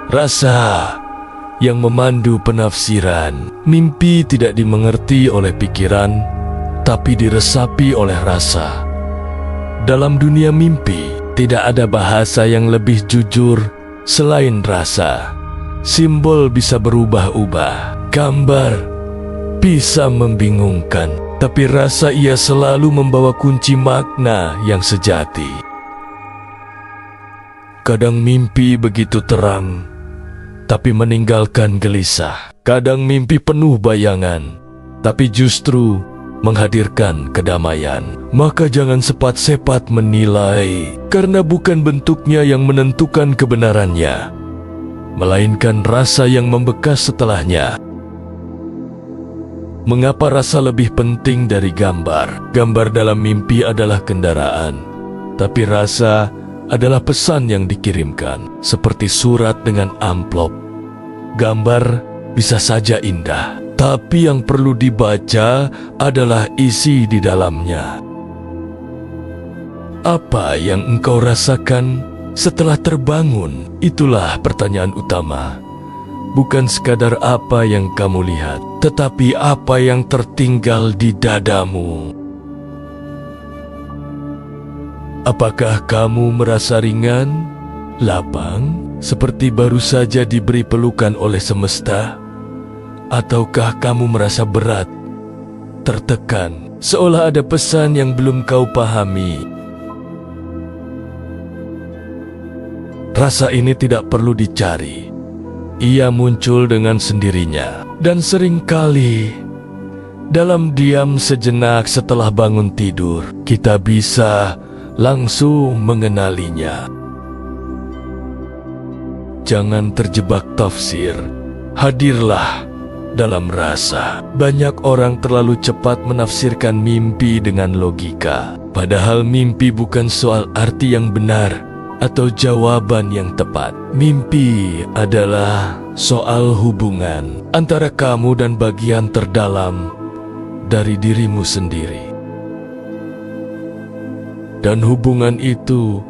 Rasa yang memandu penafsiran. Mimpi tidak dimengerti oleh pikiran, tapi diresapi oleh rasa. Dalam dunia mimpi, tidak ada bahasa yang lebih jujur selain rasa. Simbol bisa berubah-ubah, gambar bisa membingungkan, tapi rasa ia selalu membawa kunci makna yang sejati. Kadang mimpi begitu terang, tapi meninggalkan gelisah. Kadang mimpi penuh bayangan, tapi justru menghadirkan kedamaian. Maka jangan sepat-sepat menilai, karena bukan bentuknya yang menentukan kebenarannya, melainkan rasa yang membekas setelahnya. Mengapa rasa lebih penting dari gambar? Gambar dalam mimpi adalah kendaraan, tapi rasa adalah pesan yang dikirimkan, seperti surat dengan amplop. Gambar bisa saja indah, tapi yang perlu dibaca adalah isi di dalamnya. Apa yang engkau rasakan setelah terbangun? Itulah pertanyaan utama. Bukan sekadar apa yang kamu lihat, tetapi apa yang tertinggal di dadamu. Apakah kamu merasa ringan, lapang, seperti baru saja diberi pelukan oleh semesta? Ataukah kamu merasa berat, tertekan, seolah ada pesan yang belum kau pahami? Rasa ini tidak perlu dicari. Ia muncul dengan sendirinya, dan seringkali dalam diam sejenak setelah bangun tidur, kita bisa langsung mengenalinya. Jangan terjebak tafsir, hadirlah dalam rasa. Banyak orang terlalu cepat menafsirkan mimpi dengan logika, padahal mimpi bukan soal arti yang benar atau jawaban yang tepat. Mimpi adalah soal hubungan antara kamu dan bagian terdalam dari dirimu sendiri. Dan hubungan itu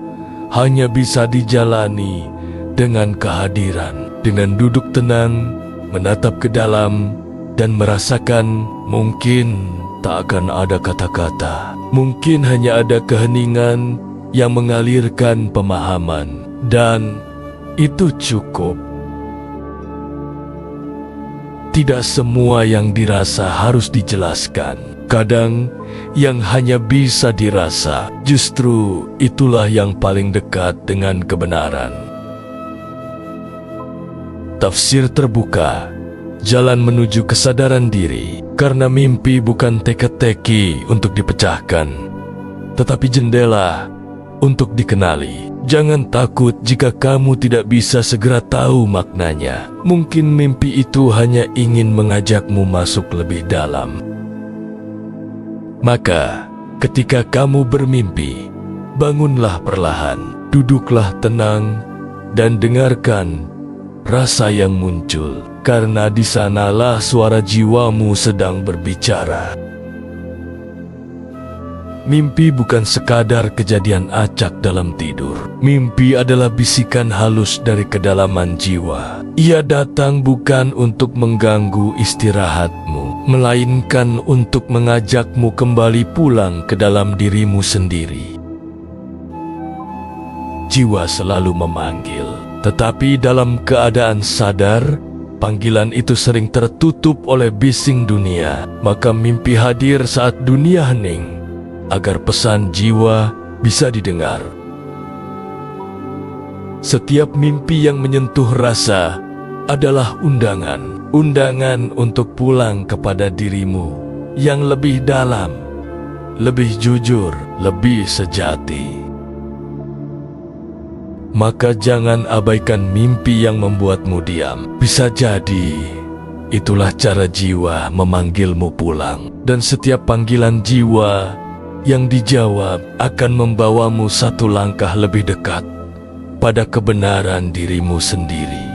hanya bisa dijalani dengan kehadiran, dengan duduk tenang, menatap ke dalam, dan merasakan. Mungkin tak akan ada kata-kata, mungkin hanya ada keheningan yang mengalirkan pemahaman, dan itu cukup. Tidak semua yang dirasa harus dijelaskan. Kadang yang hanya bisa dirasa, justru itulah yang paling dekat dengan kebenaran. Tafsir terbuka, jalan menuju kesadaran diri, karena mimpi bukan teka-teki untuk dipecahkan, tetapi jendela untuk dikenali. Jangan takut jika kamu tidak bisa segera tahu maknanya. Mungkin mimpi itu hanya ingin mengajakmu masuk lebih dalam. Maka, ketika kamu bermimpi, bangunlah perlahan, duduklah tenang, dan dengarkan rasa yang muncul, karena di sanalah suara jiwamu sedang berbicara. Mimpi bukan sekadar kejadian acak dalam tidur. Mimpi adalah bisikan halus dari kedalaman jiwa. Ia datang bukan untuk mengganggu istirahatmu, melainkan untuk mengajakmu kembali pulang ke dalam dirimu sendiri. Jiwa selalu memanggil, tetapi dalam keadaan sadar, panggilan itu sering tertutup oleh bising dunia. Maka mimpi hadir saat dunia hening, agar pesan jiwa bisa didengar. Setiap mimpi yang menyentuh rasa adalah undangan untuk pulang kepada dirimu yang lebih dalam, lebih jujur, lebih sejati. Maka jangan abaikan mimpi yang membuatmu diam. Bisa jadi itulah cara jiwa memanggilmu pulang, dan setiap panggilan jiwa yang dijawab akan membawamu satu langkah lebih dekat pada kebenaran dirimu sendiri.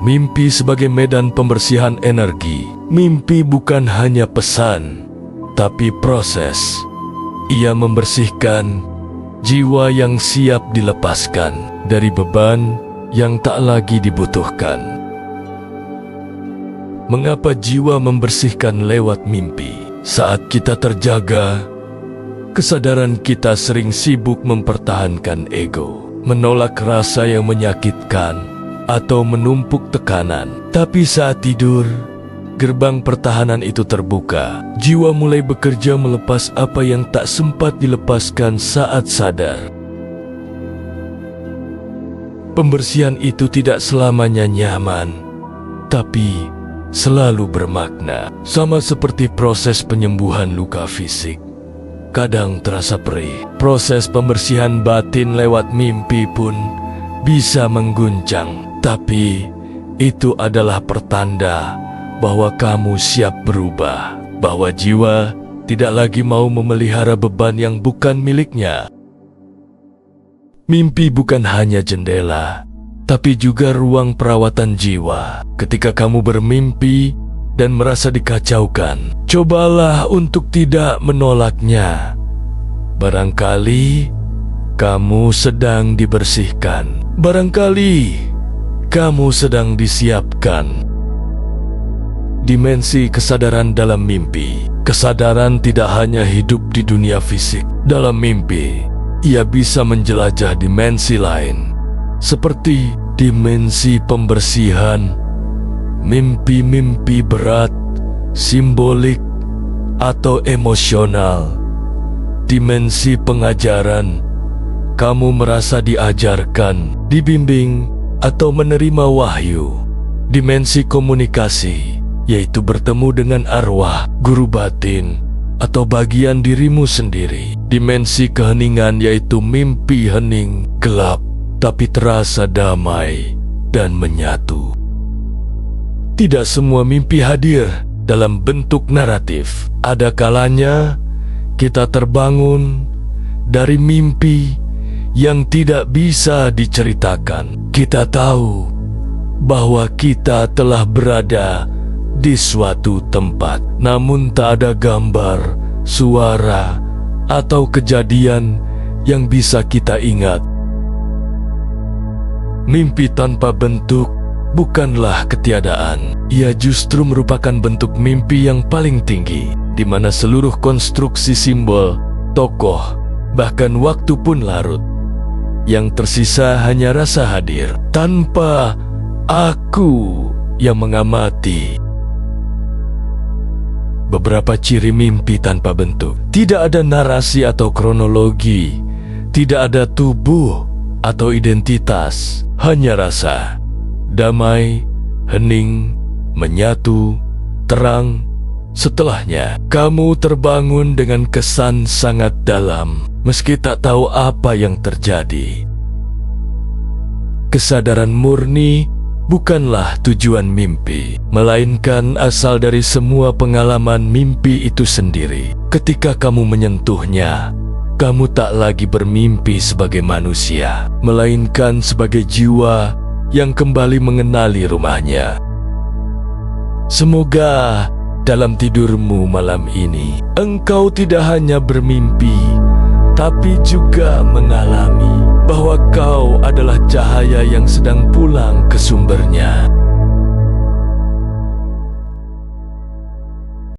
Mimpi sebagai medan pembersihan energi. Mimpi bukan hanya pesan, tapi proses. Ia membersihkan jiwa yang siap dilepaskan dari beban, yang tak lagi dibutuhkan. Mengapa jiwa membersihkan lewat mimpi? Saat kita terjaga, kesadaran kita sering sibuk mempertahankan ego, menolak rasa yang menyakitkan, atau menumpuk tekanan. Tapi saat tidur, gerbang pertahanan itu terbuka. Jiwa mulai bekerja melepas apa yang tak sempat dilepaskan saat sadar. Pembersihan itu tidak selamanya nyaman, tapi selalu bermakna. Sama seperti proses penyembuhan luka fisik, kadang terasa perih. Proses pembersihan batin lewat mimpi pun bisa mengguncang, tapi itu adalah pertanda bahwa kamu siap berubah, bahwa jiwa tidak lagi mau memelihara beban yang bukan miliknya. Mimpi bukan hanya jendela, tapi juga ruang perawatan jiwa. Ketika kamu bermimpi dan merasa dikacaukan, cobalah untuk tidak menolaknya. Barangkali kamu sedang dibersihkan. Barangkali kamu sedang disiapkan. Dimensi kesadaran dalam mimpi. Kesadaran tidak hanya hidup di dunia fisik. Dalam mimpi, ia bisa menjelajah dimensi lain, seperti dimensi pembersihan, mimpi-mimpi berat, simbolik, atau emosional. Dimensi pengajaran, kamu merasa diajarkan, dibimbing, atau menerima wahyu. Dimensi komunikasi, yaitu bertemu dengan arwah, guru batin, atau bagian dirimu sendiri. Dimensi keheningan, yaitu mimpi hening, gelap, tapi terasa damai dan menyatu. Tidak semua mimpi hadir dalam bentuk naratif. Ada kalanya kita terbangun dari mimpi yang tidak bisa diceritakan. Kita tahu bahwa kita telah berada di suatu tempat, namun tak ada gambar, suara, atau kejadian yang bisa kita ingat. Mimpi tanpa bentuk bukanlah ketiadaan. Ia justru merupakan bentuk mimpi yang paling tinggi, di mana seluruh konstruksi simbol, tokoh, bahkan waktu pun larut. Yang tersisa hanya rasa hadir, tanpa aku yang mengamati. Beberapa ciri mimpi tanpa bentuk. Tidak ada narasi atau kronologi, tidak ada tubuh atau identitas, hanya rasa. Damai, hening, menyatu, terang. Setelahnya, kamu terbangun dengan kesan sangat dalam, meski tak tahu apa yang terjadi. Kesadaran murni bukanlah tujuan mimpi, melainkan asal dari semua pengalaman mimpi itu sendiri. Ketika kamu menyentuhnya, kamu tak lagi bermimpi sebagai manusia, melainkan sebagai jiwa yang kembali mengenali rumahnya. Semoga dalam tidurmu malam ini, engkau tidak hanya bermimpi, tapi juga mengalami bahwa kau adalah cahaya yang sedang pulang ke sumbernya.